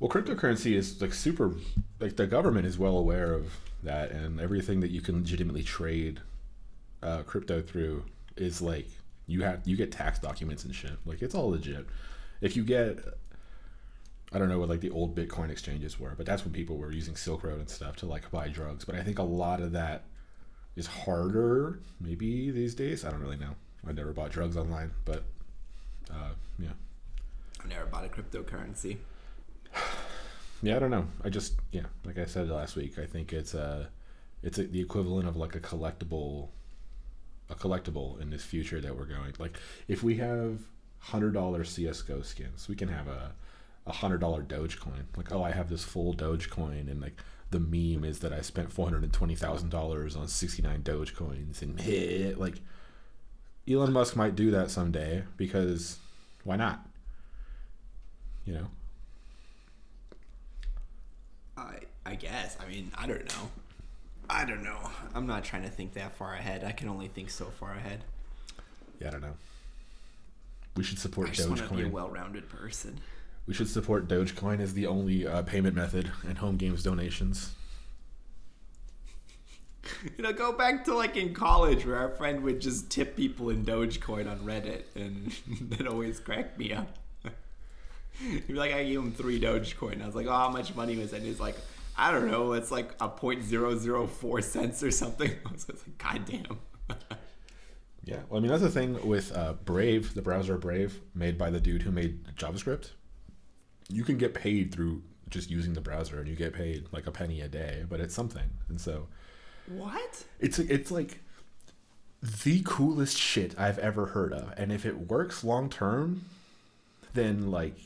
Well, cryptocurrency is like super, like the government is well aware of that, and everything that you can legitimately trade crypto through is like you get tax documents and shit. Like it's all legit. If you get, I don't know what like the old Bitcoin exchanges were, but that's when people were using Silk Road and stuff to like buy drugs. But I think a lot of that is harder maybe these days. I don't really know. I never bought drugs online, but yeah. I've never bought a cryptocurrency. Yeah, I don't know. I just, yeah, like I said last week, I think the equivalent of like a collectible in this future that we're going. Like if we have $100 CS:GO skins, we can have a $100 Dogecoin. Like, oh, I have this full Dogecoin, and like the meme is that I spent $420,000 on 69 Dogecoins, and like Elon Musk might do that someday because why not? You know. I guess. I mean, I don't know. I'm not trying to think that far ahead. I can only think so far ahead. Yeah, I don't know. We should support Dogecoin. I just want to be a well-rounded person. We should support Dogecoin as the only payment method in home games donations. Go back to like in college where our friend would just tip people in Dogecoin on Reddit, and that always cracked me up. He'd be like, I gave him 3 Dogecoin. I was like, oh, how much money was that? And he's like, I don't know. It's like a 0.004 cents or something. I was like, God damn. Yeah. Well, I mean, that's the thing with Brave, the browser Brave, made by the dude who made JavaScript. You can get paid through just using the browser, and you get paid like a penny a day, but it's something. And so... What? It's like the coolest shit I've ever heard of. And if it works long term, then like...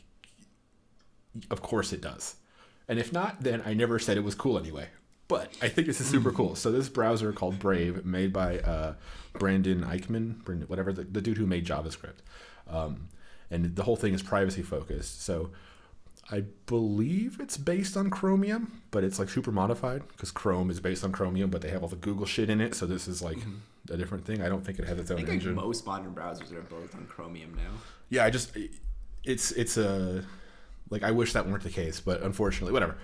Of course it does. And if not, then I never said it was cool anyway. But I think this is super cool. So this browser called Brave, made by Brandon Eichmann, whatever, the dude who made JavaScript. And the whole thing is privacy focused. So I believe it's based on Chromium, but it's like super modified because Chrome is based on Chromium, but they have all the Google shit in it. So this is like a different thing. I don't think it has its own engine. Like most modern browsers are built on Chromium now. Yeah, it's a... Like, I wish that weren't the case, but unfortunately, whatever.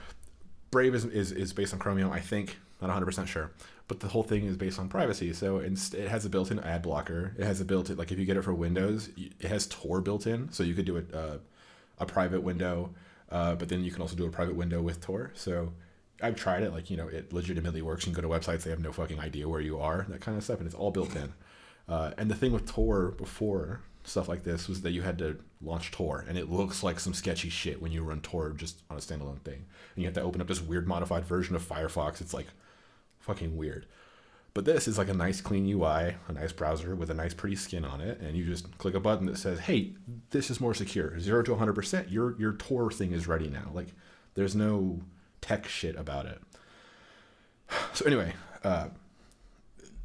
Brave is based on Chromium, I think. Not 100% sure. But the whole thing is based on privacy. So it has a built-in ad blocker. It has a built-in, like, if you get it for Windows, it has Tor built in. So you could do it a private window, but then you can also do a private window with Tor. So I've tried it. Like, it legitimately works. You can go to websites, they have no fucking idea where you are, that kind of stuff, and it's all built in. And the thing with Tor before stuff like this was that you had to launch Tor, and it looks like some sketchy shit when you run Tor just on a standalone thing, and you have to open up this weird modified version of Firefox. It's like fucking weird. But this is like a nice clean UI, a nice browser with a nice pretty skin on it, and you just click a button that says, hey, this is more secure, 0 to 100%, your Tor thing is ready now. Like, there's no tech shit about it. So anyway,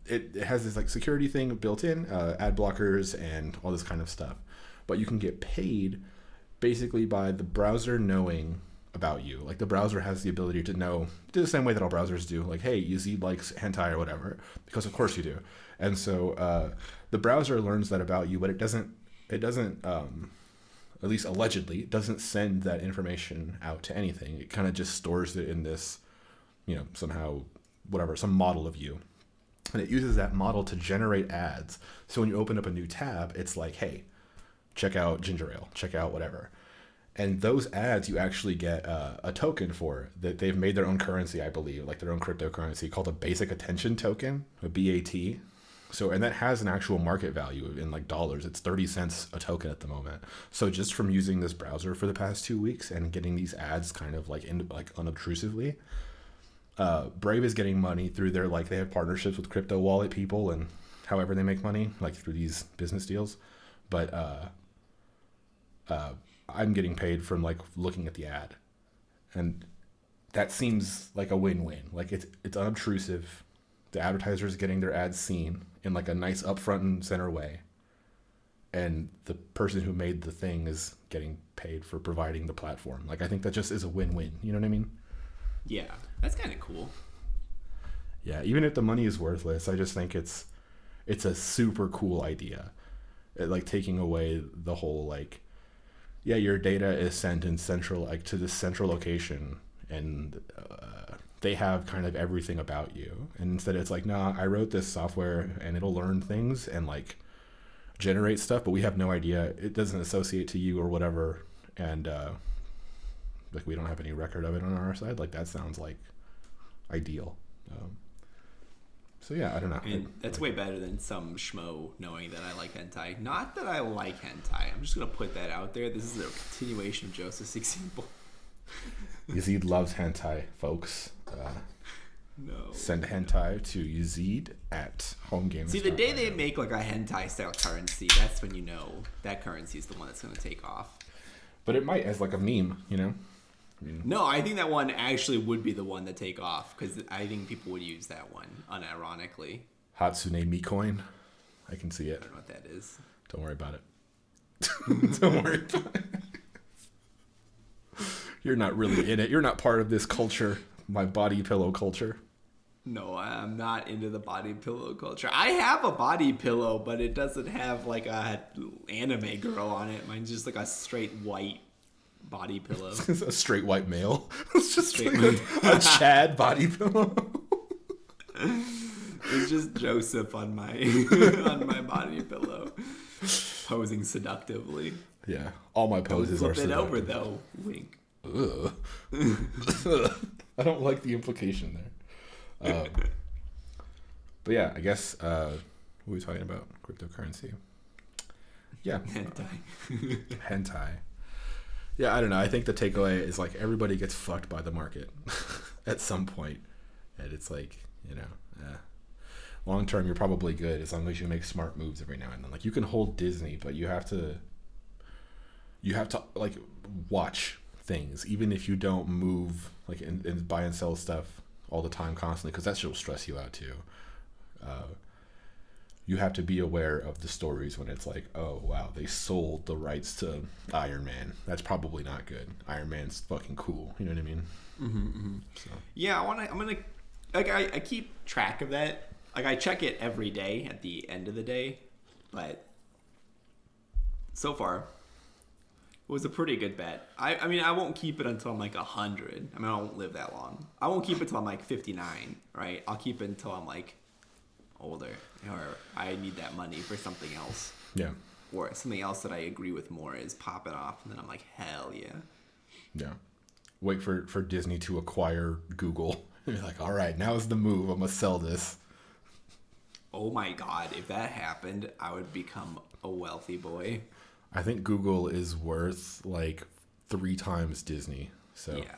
it has this like security thing built in, ad blockers and all this kind of stuff. But you can get paid basically by the browser knowing about you. Like the browser has the ability to know, do the same way that all browsers do. Like, hey, Yazeed likes hentai or whatever, because of course you do. And so the browser learns that about you, but it doesn't at least allegedly, it doesn't send that information out to anything. It kind of just stores it in this, somehow, whatever, some model of you. And it uses that model to generate ads. So when you open up a new tab, it's like, hey, check out ginger ale, check out whatever. And those ads, you actually get a token for that. They've made their own currency, I believe, like their own cryptocurrency called a basic attention token, a BAT. So, and that has an actual market value in like dollars. It's 30 cents a token at the moment. So just from using this browser for the past 2 weeks and getting these ads kind of like unobtrusively, Brave is getting money through their, like, they have partnerships with crypto wallet people and however they make money, like through these business deals. But I'm getting paid from like looking at the ad, and that seems like a win-win. Like it's unobtrusive. The advertiser is getting their ads seen in like a nice upfront and center way, and the person who made the thing is getting paid for providing the platform. Like, I think that just is a win-win. You know what I mean? Yeah, that's kind of cool. Yeah, even if the money is worthless, I just think it's a super cool idea. Like taking away the whole like yeah, your data is sent in central, like to this central location, and they have kind of everything about you. And instead, it's like, nah, I wrote this software and it'll learn things and like generate stuff, but we have no idea. It doesn't associate to you or whatever, and like we don't have any record of it on our side. Like that sounds like ideal. So yeah, I don't know. And that's way better than some schmo knowing that I like hentai. Not that I like hentai. I'm just gonna put that out there. This is a continuation of Joseph's example. Yazeed loves hentai, folks. No. Send hentai to Yazeed at Homegames. See, the day they make like a hentai style currency, that's when you know that currency is the one that's gonna take off. But it might as like a meme, you know. No, I think that one actually would be the one that take off because I think people would use that one unironically. Hatsune Micoin. I can see it. I don't know what that is. Don't worry about it. Don't worry about it. You're not really in it. You're not part of this culture, my body pillow culture. No, I'm not into the body pillow culture. I have a body pillow, but it doesn't have like a anime girl on it. Mine's just like a straight white body pillow. A straight white male. It's just like a Chad body pillow. It's just Joseph on my on my body pillow, posing seductively. Yeah, all my poses are seductive. Flip it over though. Wink. I don't like the implication there. But yeah, I guess what are we talking about? Cryptocurrency. Yeah. Hentai. Yeah, I don't know. I think the takeaway is like everybody gets fucked by the market at some point. And it's like, you know, long term you're probably good as long as you make smart moves every now and then. Like you can hold Disney, but you have to like watch things, even if you don't move like and buy and sell stuff all the time constantly, because that shit will stress you out too. You have to be aware of the stories when it's like, oh wow, they sold the rights to Iron Man. That's probably not good. Iron Man's fucking cool. You know what I mean? Mm-hmm, mm-hmm. So. Yeah, I'm gonna like I keep track of that. Like I check it every day at the end of the day, but so far it was a pretty good bet. I mean I won't keep it until I'm like 100. I mean I won't live that long. I won't keep it till I'm like 59, right? I'll keep it until I'm like older, or I need that money for something else. Yeah. Or something else that I agree with more is popping off, and then I'm like, hell yeah. Yeah. Wait for Disney to acquire Google. You're like, all right, now's the move. I'm gonna sell this. Oh my god, if that happened, I would become a wealthy boy. I think Google is worth like 3 times Disney. So yeah.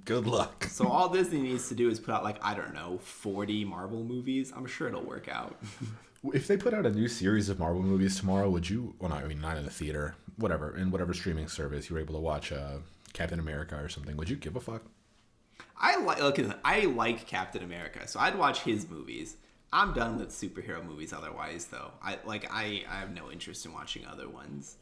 Good luck. So all Disney needs to do is put out like, I don't know, 40 Marvel movies. I'm sure it'll work out. If they put out a new series of Marvel movies tomorrow, would you? Well, I mean, not in the theater. Whatever, in whatever streaming service you were able to watch Captain America or something. Would you give a fuck? I like Captain America, so I'd watch his movies. I'm done with superhero movies otherwise, though. I have no interest in watching other ones.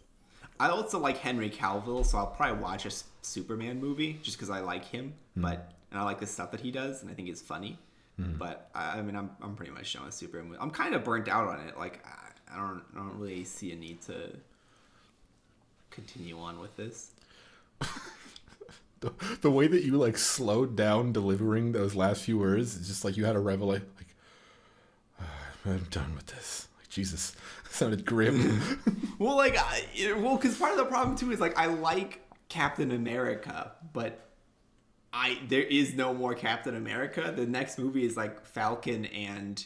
I also like Henry Cavill, so I'll probably watch a Superman movie just because I like him, and I like the stuff that he does, and I think it's funny. But I mean, I'm pretty much done with Superman movie. I'm kind of burnt out on it. Like I don't really see a need to continue on with this. The way that you like slowed down delivering those last few words, it's just like you had a revelation. Like, I'm done with this. Like, Jesus, it sounded grim. Well, because part of the problem too is like I like Captain America, but there is no more Captain America. The next movie is like Falcon and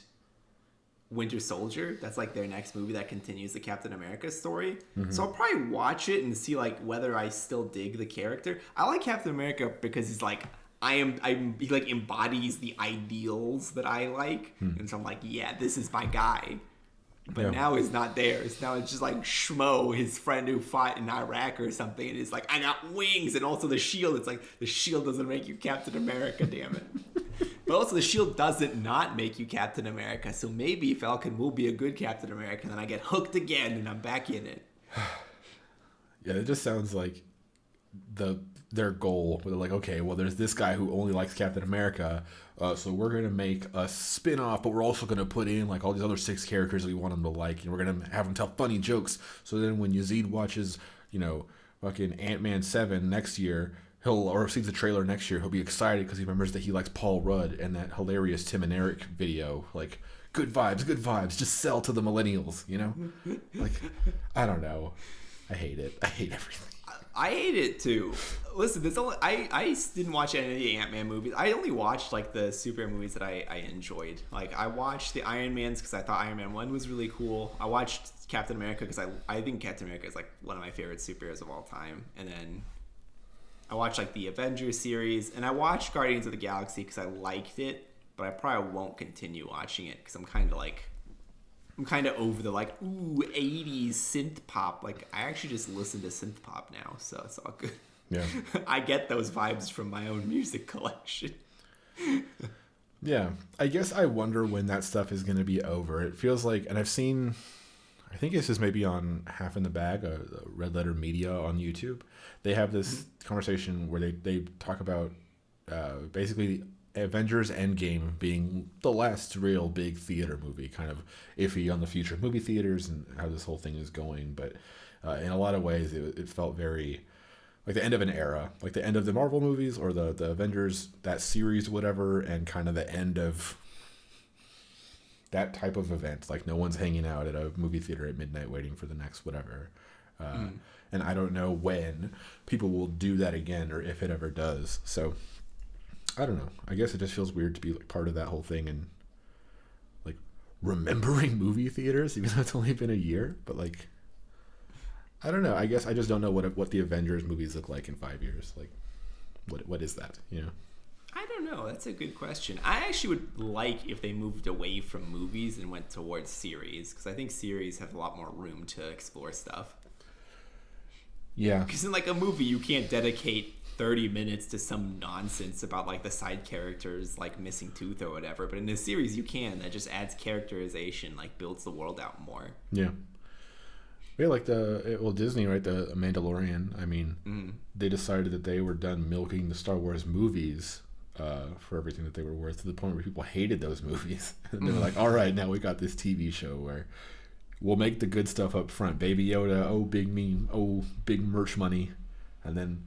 Winter Soldier. That's like their next movie that continues the Captain America story. Mm-hmm. So I'll probably watch it and see like whether I still dig the character. I like Captain America because he's like he like embodies the ideals that I like, and so I'm like, yeah, this is my guy. But now he's not there. It's just like Schmo, his friend who fought in Iraq or something, and it's like, I got wings, and also the shield. It's like the shield doesn't make you Captain America, damn it. But also the shield doesn't not make you Captain America, so maybe Falcon will be a good Captain America, and then I get hooked again, and I'm back in it. Yeah, it just sounds like their goal. Where they're like, okay, well, there's this guy who only likes Captain America, so we're gonna make a spin-off, but we're also gonna put in like all these other 6 characters that we want him to like, and we're gonna have him tell funny jokes. So then when Yazeed watches, fucking Ant-Man 7 next year, or sees the trailer next year, he'll be excited because he remembers that he likes Paul Rudd and that hilarious Tim and Eric video. Like, good vibes, just sell to the millennials, you know? Like, I don't know. I hate it. I hate everything. I hate it too. Listen, I didn't watch any of the Ant-Man movies. I only watched like the superhero movies that I enjoyed. Like I watched the Iron Mans because I thought Iron Man 1 was really cool. I watched Captain America because I think Captain America is like one of my favorite superheroes of all time. And then I watched like the Avengers series, and I watched Guardians of the Galaxy because I liked it, but I probably won't continue watching it because I'm kind of over the like, ooh, 80s synth pop. Like, I actually just listen to synth pop now, so it's all good. Yeah. I get those vibes from my own music collection. Yeah. I guess I wonder when that stuff is going to be over. It feels like, and I think this is maybe on Half in the Bag, Red Letter Media on YouTube. They have this conversation where they talk about basically Avengers Endgame being the last real big theater movie, kind of iffy on the future of movie theaters and how this whole thing is going. But in a lot of ways, it felt very like the end of an era, like the end of the Marvel movies or the Avengers, that series, whatever, and kind of the end of that type of event. Like no one's hanging out at a movie theater at midnight waiting for the next whatever. And I don't know when people will do that again or if it ever does. So I don't know. I guess it just feels weird to be like part of that whole thing and like remembering movie theaters, even though it's only been a year. But like, I don't know. I guess I just don't know what the Avengers movies look like in 5 years. Like, what is that? You know? I don't know. That's a good question. I actually would like if they moved away from movies and went towards series, because I think series have a lot more room to explore stuff. Yeah. Because in like a movie, you can't dedicate 30 minutes to some nonsense about like the side characters like missing tooth or whatever, but in a series you can. That just adds characterization, like builds the world out more. Yeah. Yeah, like Disney, right? The Mandalorian. I mean, they decided that they were done milking the Star Wars movies for everything that they were worth, to the point where people hated those movies. And they were like, all right, now we got this TV show where we'll make the good stuff up front. Baby Yoda, oh, big meme, oh, big merch money. And then,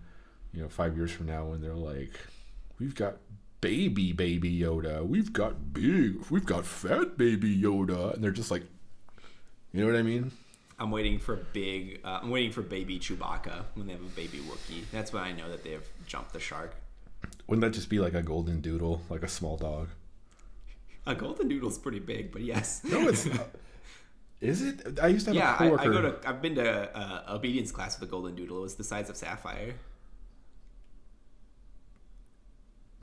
5 years from now when they're like, we've got baby Yoda, we've got fat baby Yoda. And they're just like, you know what I mean? I'm waiting for baby Chewbacca when they have a baby Wookiee. That's when I know that they have jumped the shark. Wouldn't that just be like a golden doodle, like a small dog? A golden doodle's pretty big, but yes. No, it's not. Is it? I used to have a coworker. I've been to obedience class with a golden doodle. It was the size of Sapphire.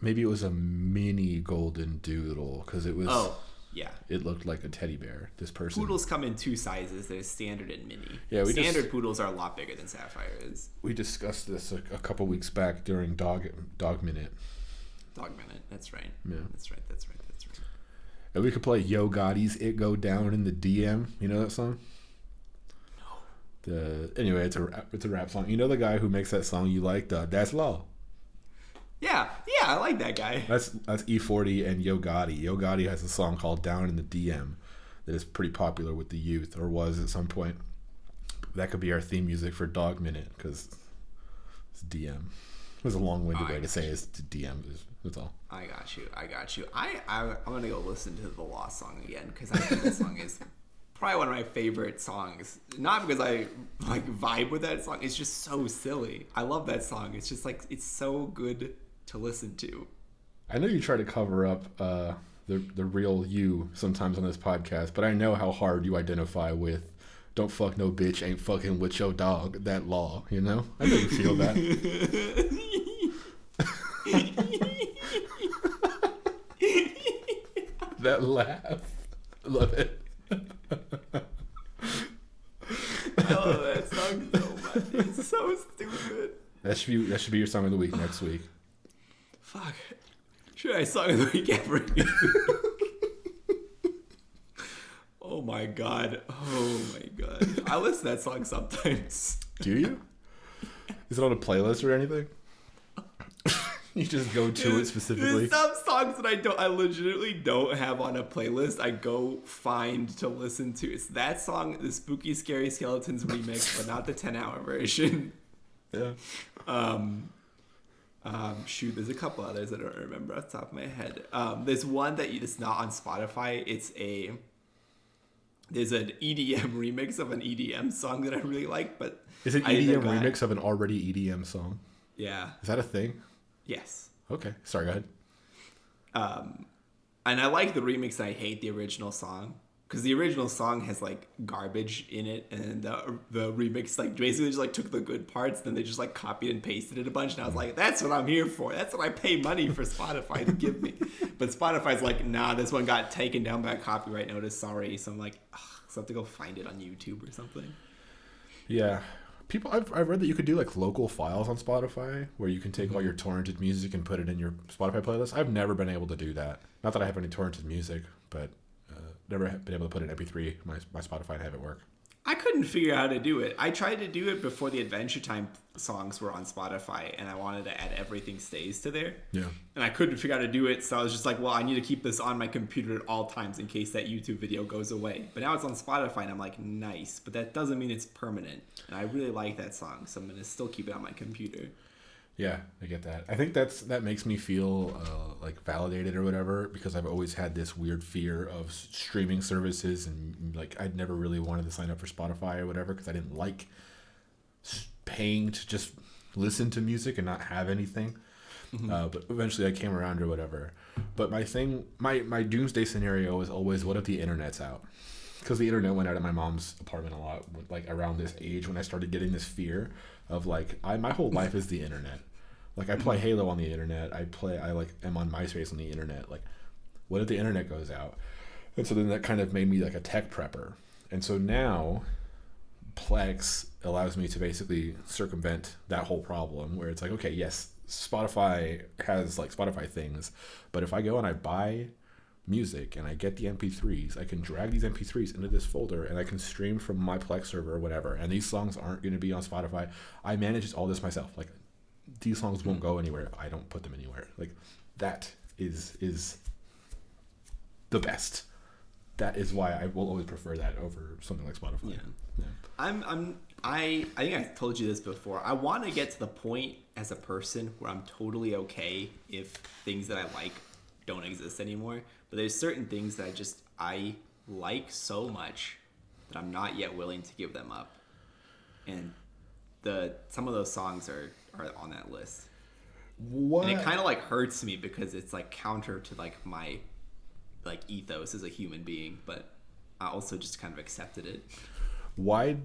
Maybe it was a mini golden doodle because it was. Oh, yeah. It looked like a teddy bear. This person. Poodles come in two sizes. There's standard and mini. Yeah, standard poodles are a lot bigger than Sapphire is. We discussed this a couple weeks back during Dog Minute. Dog Minute. That's right. Yeah. That's right. And we could play Yo Gotti's "It Go Down in the DM." You know that song? No. Anyway, it's a rap song. You know the guy who makes that song you like? That's Law. Yeah, I like that guy. That's E40 and Yo Gotti. Yo Gotti has a song called "Down in the DM" that is pretty popular with the youth, or was at some point. That could be our theme music for Dog Minute because it's DM. It was a long-winded way to say it's DM. That's all. I got you. I'm gonna go listen to the Law song again because I think that song is probably one of my favorite songs. Not because I like vibe with that song. It's just so silly. I love that song. It's just like it's so good to listen to. I know you try to cover up the real you sometimes on this podcast, but I know how hard you identify with "Don't fuck no bitch, ain't fucking with your dog." That Law, you know. I know you feel that. That laugh, love it. I love that song so much. It's so stupid. That should be your song of the week next week. Fuck. Should I song of the week every week? Oh my god. I listen to that song sometimes. Do you? Is it on a playlist or anything? You just go to it specifically. There's some songs that I legitimately don't have on a playlist. I go find to listen to. It's that song, the Spooky Scary Skeletons remix, but not the 10-hour version. Yeah. Shoot, there's a couple others I don't remember off the top of my head. There's one that's not on Spotify. There's an EDM remix of an EDM song that I really like, but Is it EDM remix of an already EDM song? Yeah. Is that a thing? Yes. Okay. Sorry, go ahead. And I like the remix. And I hate the original song because the original song has like garbage in it, and the remix like basically just like took the good parts, then they just like copied and pasted it a bunch. And I was like, that's what I'm here for. That's what I pay money for Spotify to give me. But Spotify's like, nah, this one got taken down by a copyright notice. Sorry. So I'm like, so I have to go find it on YouTube or something. Yeah. I've read that you could do like local files on Spotify where you can take all your torrented music and put it in your Spotify playlist. I've never been able to do that. Not that I have any torrented music, but never been able to put an MP3 in my Spotify and have it work. I couldn't figure out how to do it. I tried to do it before the Adventure Time songs were on Spotify, and I wanted to add Everything Stays to there. Yeah. And I couldn't figure out how to do it, so I was just like, well, I need to keep this on my computer at all times in case that YouTube video goes away. But now it's on Spotify, and I'm like, nice. But that doesn't mean it's permanent. And I really like that song, so I'm going to still keep it on my computer. Yeah, I get that. I think that makes me feel like validated or whatever, because I've always had this weird fear of streaming services, and like I'd never really wanted to sign up for Spotify or whatever because I didn't like paying to just listen to music and not have anything. But eventually I came around or whatever. But my doomsday scenario is always, what if the internet's out? Because the internet went out at my mom's apartment a lot, like around this age when I started getting this fear of like, my whole life is the internet. Like I play Halo on the internet. I like am on MySpace on the internet. Like, what if the internet goes out? And so then that kind of made me like a tech prepper. And so now Plex allows me to basically circumvent that whole problem where it's like, okay, yes, Spotify has like Spotify things, but if I go and I buy music and I get the MP3s, I can drag these MP3s into this folder and I can stream from my Plex server or whatever, and these songs aren't going to be on Spotify. I manage all this myself. Like, these songs won't go anywhere. I don't put them anywhere. Like, that is the best. That is why I will always prefer that over something like Spotify. Yeah. I think I told you this before. I want to get to the point as a person where I'm totally okay if things that I like don't exist anymore. But there's certain things that I like so much that I'm not yet willing to give them up. And some of those songs are on that list. What? And it kind of like hurts me because it's like counter to like my like ethos as a human being, but I also just kind of accepted it. Why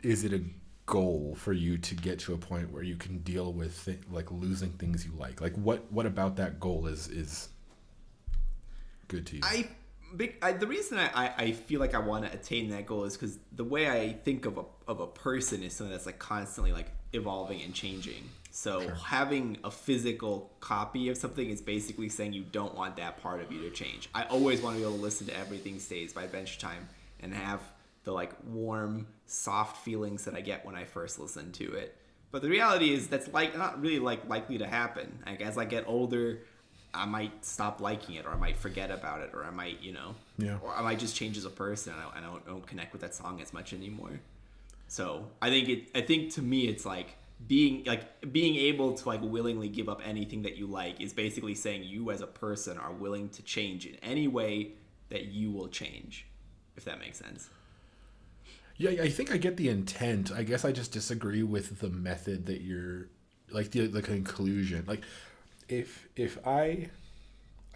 is it a goal for you to get to a point where you can deal with like losing things you like? Like what about that goal is good to you? The reason I feel like I want to attain that goal is because the way I think of a person is something that's like constantly like evolving and changing. So sure. Having a physical copy of something is basically saying you don't want that part of you to change. I always want to be able to listen to Everything Stays by Adventure Time and have the like warm, soft feelings that I get when I first listen to it. But the reality is that's like not really like likely to happen. Like as I get older, I might stop liking it, or I might forget about it, or I might, or I might just change as a person and I don't connect with that song as much anymore. So I think to me it's like being able to like willingly give up anything that you like is basically saying you as a person are willing to change in any way that you will change, if that makes sense. Yeah, I think I get the intent. I guess I just disagree with the method that you're like the conclusion. Like if I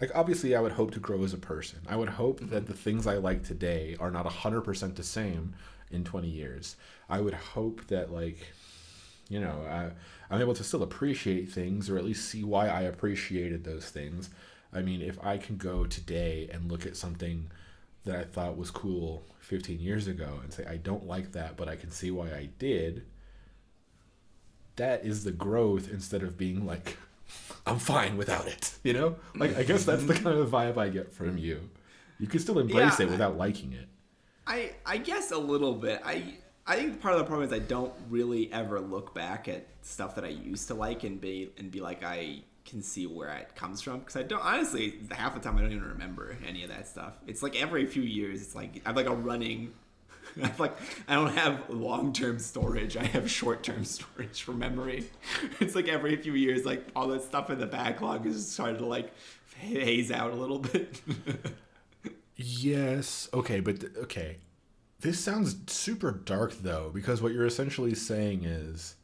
like, obviously I would hope to grow as a person. I would hope that the things I like today are not 100% the same in 20 years. I would hope that like, I'm able to still appreciate things, or at least see why I appreciated those things. I mean, if I can go today and look at something that I thought was cool 15 years ago and say, I don't like that, but I can see why I did, that is the growth, instead of being like, I'm fine without it, Like, I guess that's the kind of vibe I get from you. You can still embrace it without liking it. I guess a little bit. I think part of the problem is I don't really ever look back at stuff that I used to like and be like, I can see where it comes from, because I don't, honestly, half the time I don't even remember any of that stuff. It's like every few years it's like I have like a running I don't have long-term storage. I have short-term storage for memory. It's like every few years, like all that stuff in the backlog is starting to like haze out a little bit. Yes. Okay, but okay. This sounds super dark though, because what you're essentially saying is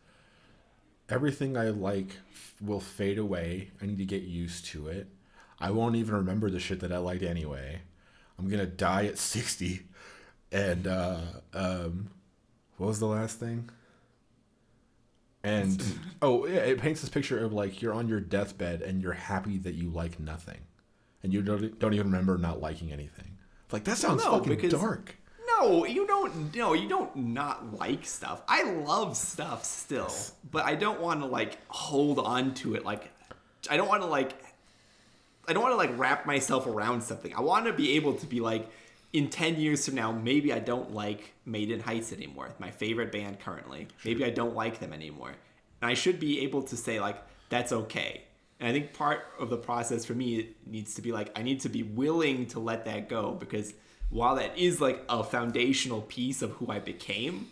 everything I like will fade away. I need to get used to it. I won't even remember the shit that I liked anyway. I'm gonna die at 60. And what was the last thing? And oh yeah, it paints this picture of like you're on your deathbed and you're happy that you like nothing, and you don't even remember not liking anything. Like that sounds fucking dark. No, you don't. No, you don't not like stuff. I love stuff still, but I don't want to like hold on to it. Like I don't want to like wrap myself around something. I want to be able to be like, in 10 years from now, maybe I don't like Maiden Heights anymore. My favorite band currently. Maybe I don't like them anymore. And I should be able to say, like, that's okay. And I think part of the process for me, it needs to be like, I need to be willing to let that go. Because while that is like a foundational piece of who I became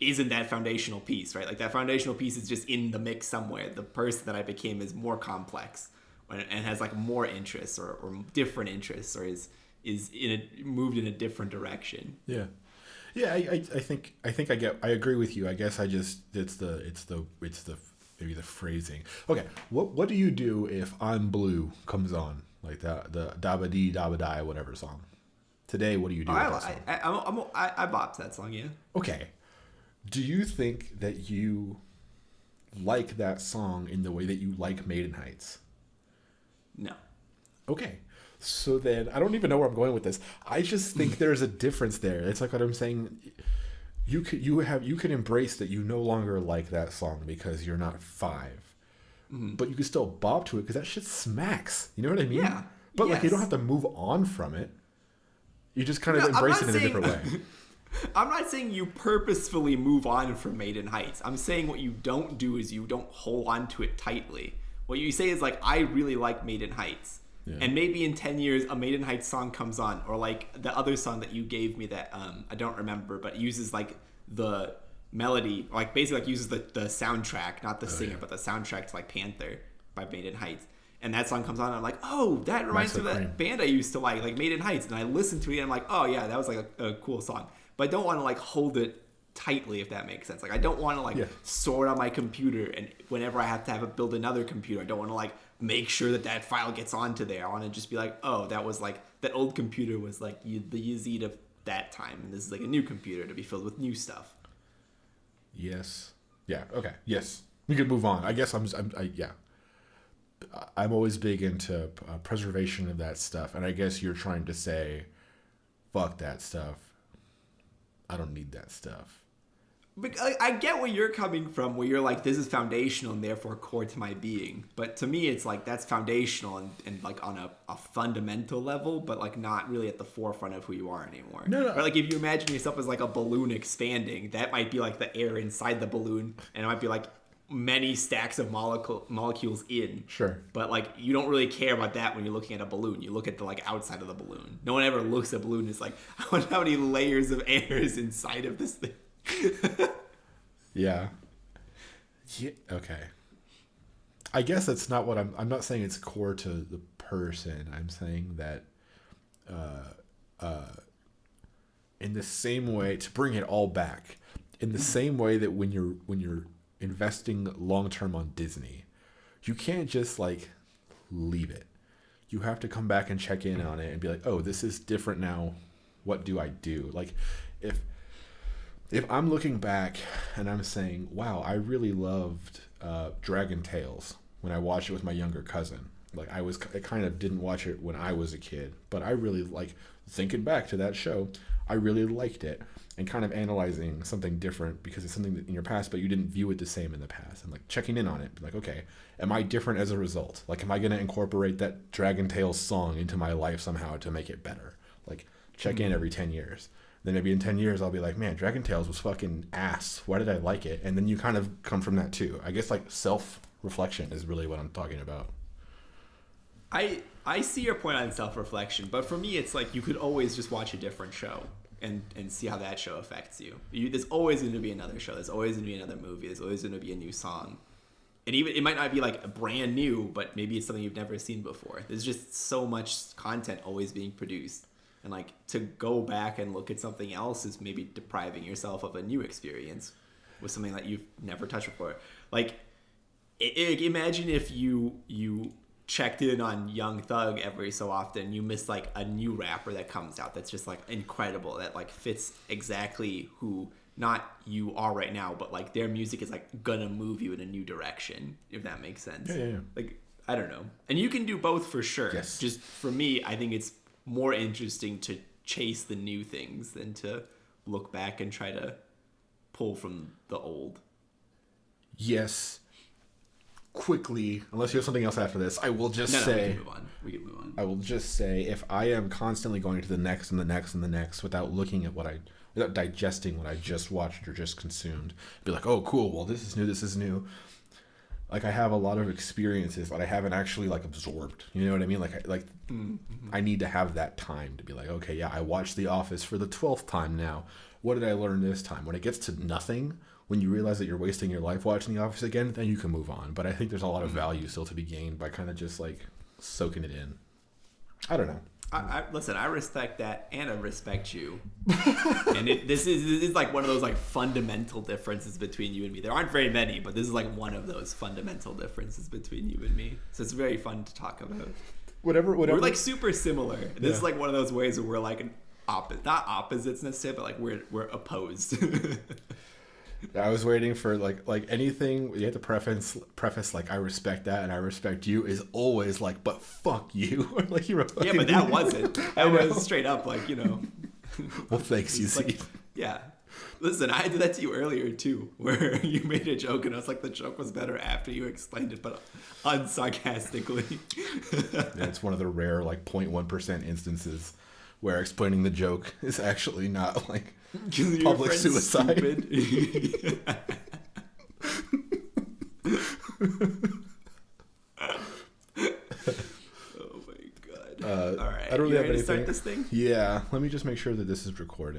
isn't that foundational piece, right? Like that foundational piece is just in the mix somewhere. The person that I became is more complex and has like more interests or different interests, or is moved in a different direction. Yeah. I think I agree with you. I guess it's the maybe the phrasing. Okay, what do you do if I'm Blue comes on, like the Dabba Dee Dabba Die whatever song? Today, what do you do with that song? I bopped that song, yeah. Okay. Do you think that you like that song in the way that you like Maiden Heights? No. Okay. So then, I don't even know where I'm going with this. I just think there's a difference there. It's like what I'm saying. You can embrace that you no longer like that song because you're not 5, but you can still bop to it because that shit smacks. You know what I mean? Yeah. But like you don't have to move on from it. You just kind of embrace it in a different way. I'm not saying you purposefully move on from Maiden Heights. I'm saying what you don't do is you don't hold on to it tightly. What you say is like, I really like Maiden Heights. Yeah. And maybe in 10 years, a Maiden Heights song comes on, or like the other song that you gave me that I don't remember, but uses like the melody, like basically like uses the soundtrack, not the singer, but the soundtrack to like Panther by Maiden Heights. And that song comes on, and I'm like, oh, that reminds me of that band I used to like Maiden Heights. And I listen to it, and I'm like, oh yeah, that was like a cool song. But I don't want to like hold it tightly, if that makes sense. Like I don't want to like store it on my computer, and whenever I have to build another computer, I don't want to like make sure that file gets onto there. I want to just be like, oh, that was like that old computer was like the Yazeed of that time, and this is like a new computer to be filled with new stuff. Yes. Yeah. Okay. Yes. We could move on. I guess I'm always big into preservation of that stuff, and I guess you're trying to say, fuck that stuff. I don't need that stuff. But I get where you're coming from, where you're like, this is foundational and therefore core to my being. But to me, it's like that's foundational and like on a fundamental level, but like not really at the forefront of who you are anymore. No. Or like if you imagine yourself as like a balloon expanding, that might be like the air inside the balloon, and it might be like many stacks of molecules in. Sure. But like you don't really care about that when you're looking at a balloon. You look at the like outside of the balloon. No one ever looks at a balloon and is like, I wonder how many layers of air is inside of this thing. Yeah. Okay. I guess that's not what I'm not saying it's core to the person. I'm saying that in the same way, to bring it all back, in the same way that when you're investing long term on Disney, you can't just like leave it. You have to come back and check in on it and be like, oh, this is different now. What do I do? Like if I'm looking back and I'm saying, wow, I really loved Dragon Tales when I watched it with my younger cousin. Like I kind of didn't watch it when I was a kid, but I really like thinking back to that show. I really liked it, and kind of analyzing something different because it's something that in your past, but you didn't view it the same in the past, and like checking in on it. Like, okay, am I different as a result? Like, am I going to incorporate that Dragon Tales song into my life somehow to make it better? Like, check in every 10 years. Then maybe in 10 years, I'll be like, man, Dragon Tales was fucking ass. Why did I like it? And then you kind of come from that too. I guess like self-reflection is really what I'm talking about. I see your point on self-reflection, but for me, it's like you could always just watch a different show and see how that show affects you. There's always going to be another show. There's always going to be another movie. There's always going to be a new song. And even it might not be like a brand new, but maybe it's something you've never seen before. There's just so much content always being produced. And like to go back and look at something else is maybe depriving yourself of a new experience with something that you've never touched before. Like imagine if you checked in on Young Thug every so often, you miss like a new rapper that comes out that's just like incredible, that like fits exactly who not you are right now, but like their music is like gonna move you in a new direction, if that makes sense. Yeah. Like I don't know, and you can do both for sure. Yes. Just for me, I think it's more interesting to chase the new things than to look back and try to pull from the old. Yes. Quickly, unless you have something else after this, I will just say... We can move on. I will just say, if I am constantly going to the next and the next and the next without looking at without digesting what I just watched or just consumed, be like, oh, cool, well, this is new. Like, I have a lot of experiences that I haven't actually, like, absorbed. You know what I mean? I need to have that time to be like, okay, yeah, I watched The Office for the 12th time now. What did I learn this time? When it gets to nothing... When you realize that you're wasting your life watching The Office again, then you can move on. But I think there's a lot of value still to be gained by kind of just like soaking it in. I don't know. Listen, I respect that, and I respect you. And this is like one of those like fundamental differences between you and me. There aren't very many, but this is like one of those fundamental differences between you and me. So it's very fun to talk about. Whatever. We're like super similar. This is like one of those ways where we're like not opposites necessarily, but like we're opposed. I was waiting for like anything you have to preface like I respect that and I respect you is always like but fuck you. Like you're a fucking but that wasn't. That was straight up like, you know. Well, thanks, Yazeed. Like, yeah. Listen, I did that to you earlier too, where you made a joke and I was like the joke was better after you explained it, but unsarcastically. Yeah, it's one of the rare like 0.1% instances where explaining the joke is actually not like public suicide. Oh my god. All right. I don't really have anything. Ready to start this thing? Yeah. Let me just make sure that this is recording.